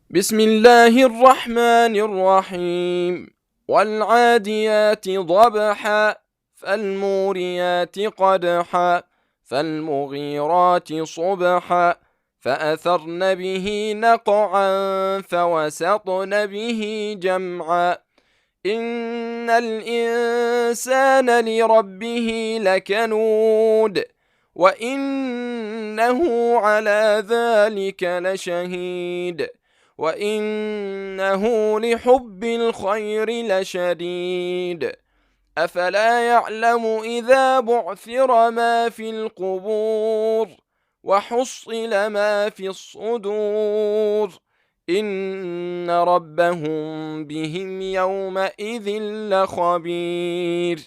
بسم الله الرحمن الرحيم. والعاديات ضبحا فالموريات قدحا فالمغيرات صبحا فأثرن به نقعا فوسطن به جمعا إن الإنسان لربه لكنود وإنه على ذلك لشهيد وإنه لحب الخير لشديد أفلا يعلم إذا بعثر ما في القبور وحصل ما في الصدور إن ربهم بهم يومئذ لخبير.